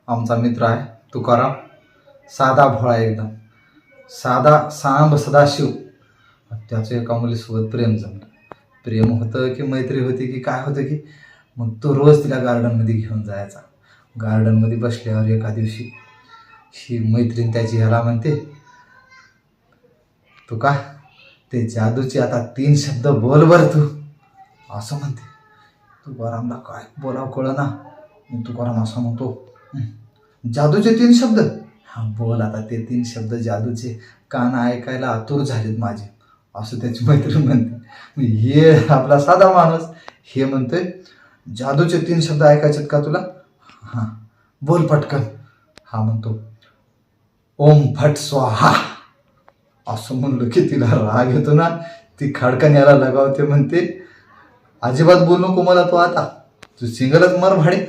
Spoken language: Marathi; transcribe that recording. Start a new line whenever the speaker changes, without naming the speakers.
आमचा मित्र आहे तुकाराम, साधा भोळा एकदम, साधा सांब सदाशिव. त्याचं एका मुलीसोबत प्रेम जमलं. प्रेम होतं की मैत्री होती की काय होतं की मग तो रोज तिला गार्डनमध्ये घेऊन जायचा. गार्डनमध्ये बसल्यावर एका दिवशी ही मैत्रीण त्याची ह्याला म्हणते, तू का ते जादूचे आता 3 शब्द बोल बर तू, असं म्हणते. तुकारामला काय बोलावं कळना. तुकाराम असं म्हणतो, जादूचे 3 शब्द? हा बोल आता ते 3 शब्द जादूचे, कान ऐकायला आतुर झालेत माझे, असं त्याची मैत्रीण म्हणते. हे आपला साधा माणूस हे म्हणतोय, जादूचे 3 शब्द ऐकायचेत का तुला? हां बोल पटकन. हा म्हणतो, ओम फट स्वाहा. असं म्हणलं की तिला राग येतो ना, ती खडकन याला लगावते, म्हणते अजिबात बोल नको मला तू, आता तू सिंगलच मर भाडे.